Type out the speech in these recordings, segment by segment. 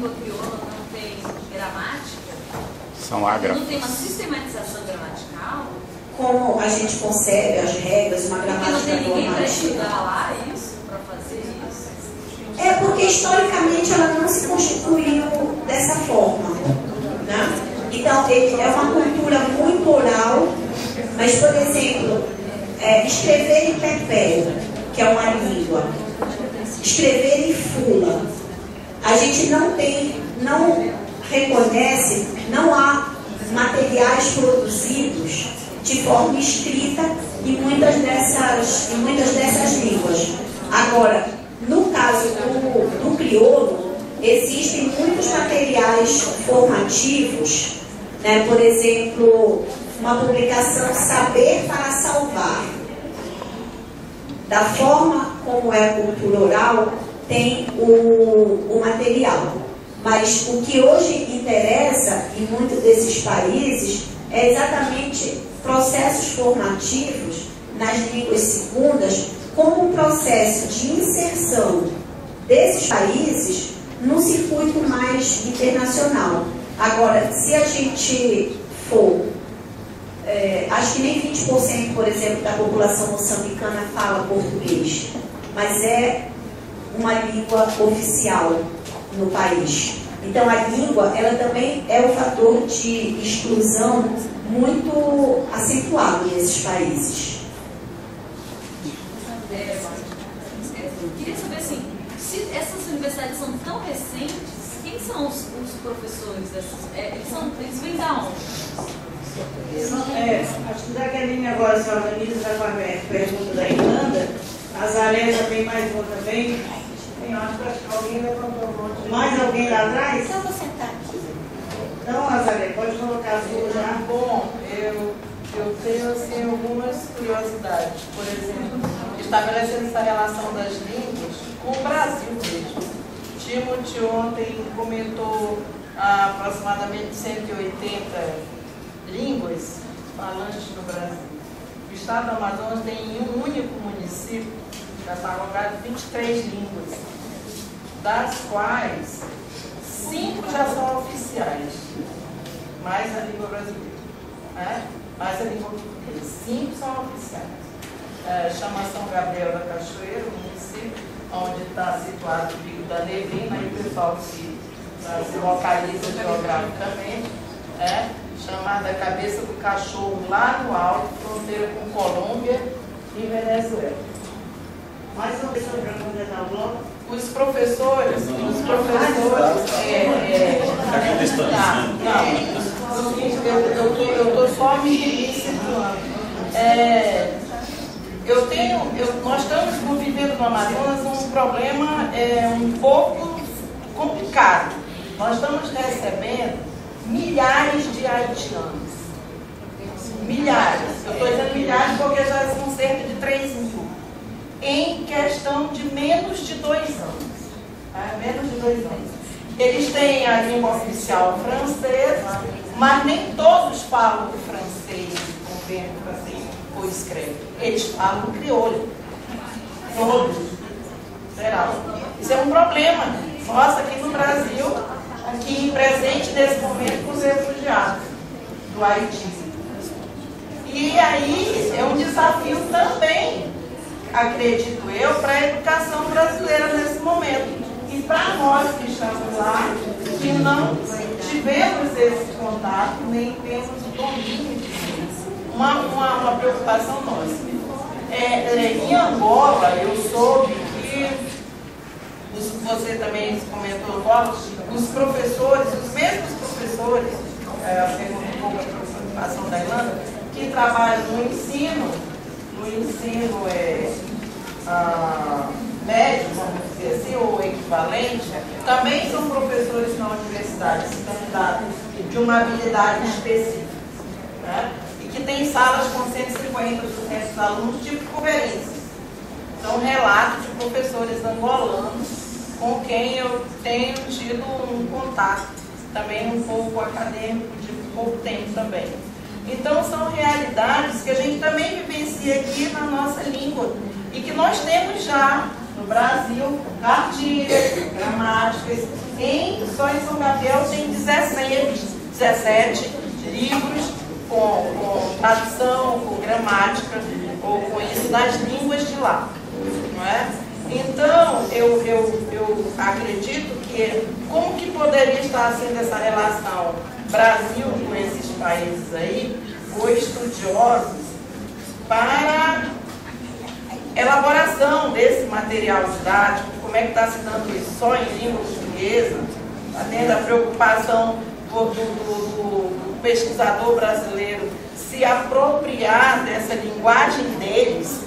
língua crioula não tem gramática? São ágrafos. Não tem uma sistematização gramatical? Como a gente concebe as regras, uma gramática Porque não tem ninguém para normativa. estudar lá isso, para fazer isso? É porque historicamente ela não se constituiu dessa forma, né? Então, é uma cultura muito oral, mas, por exemplo, escrever em pepé, que é uma língua, escrever em fula, a gente não reconhece, não há materiais produzidos de forma escrita em muitas dessas línguas. Agora, no caso do crioulo, existem muitos materiais formativos, né? Por exemplo, uma publicação Saber para Salvar. Da forma como é a cultura oral, tem o material. Mas o que hoje interessa em muitos desses países é exatamente processos formativos nas línguas segundas como um processo de inserção desses países num circuito mais internacional. Agora, se a gente for, acho que nem 20%, por exemplo, da população moçambicana fala português, mas é uma língua oficial no país. Então, a língua, ela também é um fator de exclusão muito acentuado nesses países. Eu queria saber assim, se essas universidades são tão recentes, quem são os professores dessas? Eles vêm da onde? Acho que já que a linha agora se organiza com a pergunta da Irlanda, a Zaré já tem mais uma também. Acho que alguém levantou um monte. Mais alguém lá atrás? Então, vou sentar aqui. Então, Nazaré, pode colocar a sua já. Bom, eu tenho assim, algumas curiosidades. Por exemplo, estabelecendo essa relação das línguas com o Brasil mesmo. Timothy ontem comentou aproximadamente 180 línguas falantes no Brasil. O estado do Amazonas tem em um único município catalogado 23 línguas, das quais 5 já são oficiais, mais a língua brasileira, né? Mais a língua portuguesa. 5 são oficiais. Chama São Gabriel da Cachoeira, o município onde está situado o Pico da Neblina, aí o pessoal se localiza geograficamente, chamada Cabeça do Cachorro, lá no alto, fronteira com Colômbia e Venezuela. Mais uma pessoa para completar o bloco? Os professores, eu estou só me situando. Nós estamos vivendo no Amazonas um problema um pouco complicado. Nós estamos recebendo milhares de haitianos. Milhares. Eu estou dizendo milhares porque já são cerca de 3 mil. Em questão de menos de 2 anos. Menos de 2 anos. Eles têm a língua oficial francesa, mas nem todos falam o francês, compreendem assim, ou escrevem. Eles falam o crioulo. Todos. Geral. Isso é um problema nosso aqui no Brasil, aqui presente nesse momento com os refugiados do Haiti. E aí é um desafio também, acredito eu, para a educação brasileira nesse momento. E para nós que estamos lá, que não tivemos esse contato, nem temos o domínio disso, uma preocupação nossa. Em Angola, eu soube que, você também comentou, os professores, os mesmos professores, perguntou um pouco a participação da Irlanda, que trabalham no ensino médio, vamos dizer assim, ou equivalente, também são professores na universidade, candidatos de uma habilidade específica, né? E que tem salas com 150, 200 alunos, tipo conferências. São relatos de professores angolanos com quem eu tenho tido um contato, também um pouco acadêmico, de pouco tempo também. Então, são realidades que a gente também vivencia aqui na nossa língua e que nós temos já no Brasil, cartilhas, gramáticas, Só em São Gabriel tem 17 livros com tradução, com gramática, ou com isso das línguas de lá. Não é? Então, eu acredito que como que poderia estar sendo essa relação Brasil com esses países aí, ou estudiosos, para elaboração desse material didático, como é que está se dando isso só em língua portuguesa, está tendo a preocupação do pesquisador brasileiro se apropriar dessa linguagem deles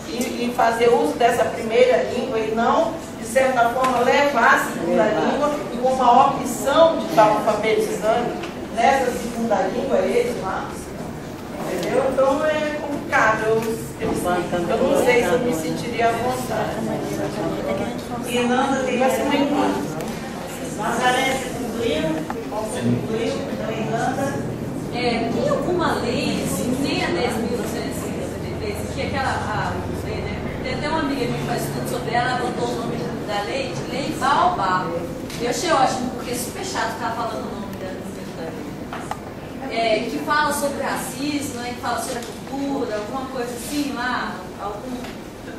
e fazer uso dessa primeira língua e não, de certa forma, levar a segunda língua como uma opção de estar alfabetizando nessa segunda língua eles lá. Entendeu? Então é complicado. Eu não sei se eu me sentiria à vontade. Irlanda tem mais uma enquanto. Nazaré, você concluiu? Da Irlanda? Tem alguma lei, assim, nem a 10.953, que é aquela lei, né? Tem até uma amiga minha que faz estudo sobre ela, ela botou o nome da lei de Lei Baobá. Eu achei ótimo, porque é super chato ficar falando o nome da lei. Que fala sobre racismo, né? Que fala sobre a cultura, alguma coisa assim lá, algum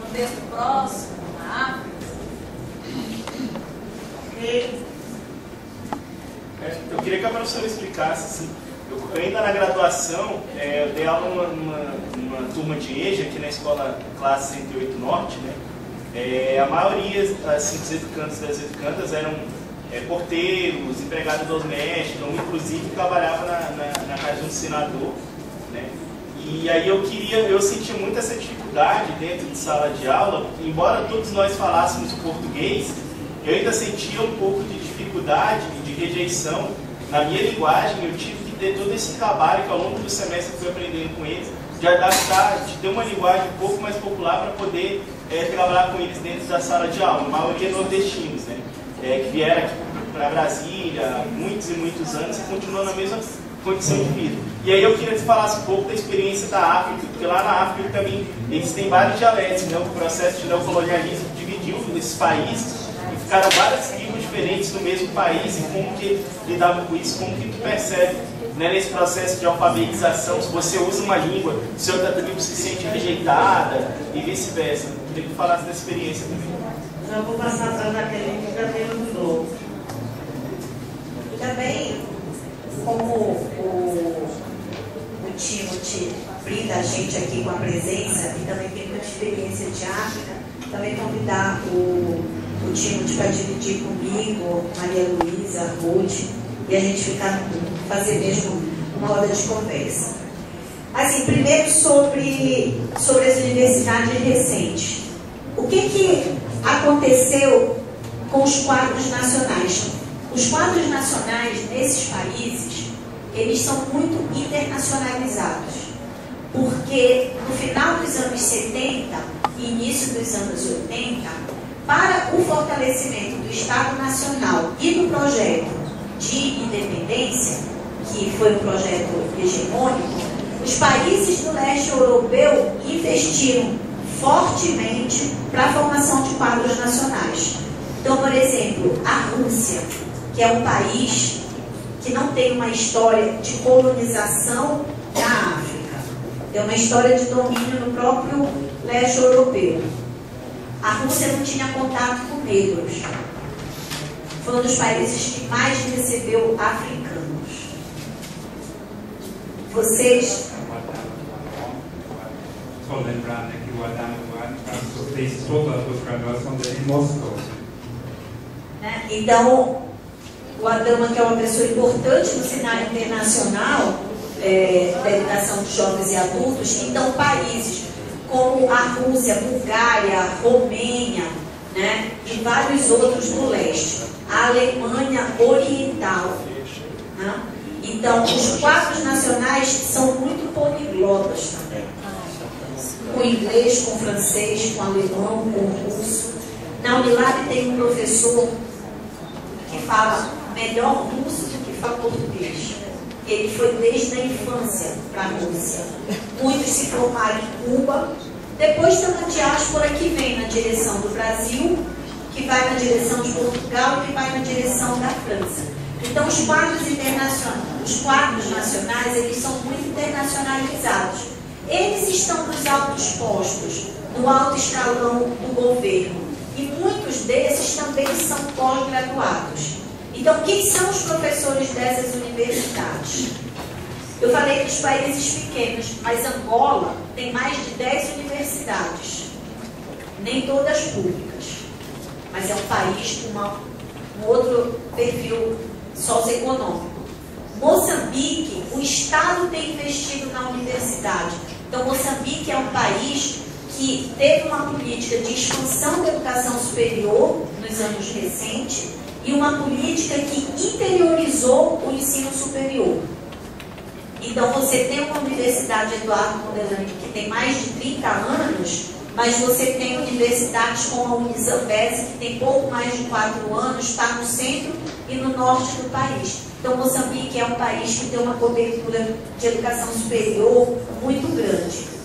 contexto próximo, na África. Eu queria que a professora explicasse, assim, eu ainda na graduação, eu dei aula numa turma de EJA, aqui na escola classe 108 Norte, né? A maioria, assim, dos educandos e das educandas eram porteiros, empregados domésticos, ou inclusive trabalhava na casa de um senador, né? E aí eu sentia muito essa dificuldade dentro de sala de aula, embora todos nós falássemos o português, eu ainda sentia um pouco de dificuldade e de rejeição na minha linguagem. Eu tive que ter todo esse trabalho que ao longo do semestre eu fui aprendendo com eles, de adaptar, de ter uma linguagem um pouco mais popular para poder trabalhar com eles dentro da sala de aula. A maioria nordestinos, né? Que vieram aqui para Brasília há muitos e muitos anos e continuam na mesma condição de vida. E aí eu queria que você falasse um pouco da experiência da África, porque lá na África também eles têm vários dialetos, né? O processo de neocolonialismo dividiu esses países e ficaram várias tribos diferentes no mesmo país, e como que lidavam com isso, como que tu percebe, né, nesse processo de alfabetização, se você usa uma língua, se outra tribo se sente rejeitada e vice-versa. Queria que tu falasse da experiência também. Já vou passar para a Jaqueline, que já tem um novo. Também, como o Timothy brinda a gente aqui com a presença e também tem muita experiência de África, também convidar o Timothy para dividir comigo, Maria Luísa, Ruth, e a gente fazer mesmo uma roda de conversa. Assim, primeiro sobre as universidades recentes. O que aconteceu com os quadros nacionais? Os quadros nacionais nesses países, eles são muito internacionalizados, porque no final dos anos 70 e início dos anos 80, para o fortalecimento do Estado Nacional e do projeto de independência, que foi um projeto hegemônico, os países do leste europeu investiram fortemente para a formação de quadros nacionais. Então, por exemplo, a Rússia, que é um país que não tem uma história de colonização da África, tem uma história de domínio no próprio leste europeu. A Rússia não tinha contato com negros. Foi um dos países que mais recebeu africanos. Vocês... Só lembrando que o Adamo fez toda a graduação dele em Moscou. Então, o Adama, que é uma pessoa importante no cenário internacional da educação de jovens e adultos, então países como a Rússia, Bulgária, Romênia, né, e vários outros do leste, a Alemanha Oriental. Né? Então, os quadros nacionais são muito poliglotas também. Com inglês, com francês, com alemão, com russo. Na Unilab tem um professor que fala melhor russo do que fala português. Ele foi desde a infância para a Rússia. Muitos se formaram em Cuba. Depois tem uma diáspora que vem na direção do Brasil que vai na direção de Portugal e que vai na direção da França. Então, os quadros internacionais, os quadros nacionais, eles são muito internacionalizados. Eles estão nos altos postos, no alto escalão do governo. E muitos desses também são pós-graduados. Então, quem são os professores dessas universidades? Eu falei dos países pequenos, mas Angola tem mais de 10 universidades. Nem todas públicas. Mas é um país com um outro perfil socioeconômico. Moçambique, o Estado tem investido na universidade. Então, Moçambique é um país que teve uma política de expansão da educação superior nos anos recentes e uma política que interiorizou o ensino superior. Então, você tem uma universidade, Eduardo Mondlane, que tem mais de 30 anos, mas você tem universidades como a Unisambese, que tem pouco mais de 4 anos, está no centro e no norte do país. Então, Moçambique é um país que tem uma cobertura de educação superior muito grande.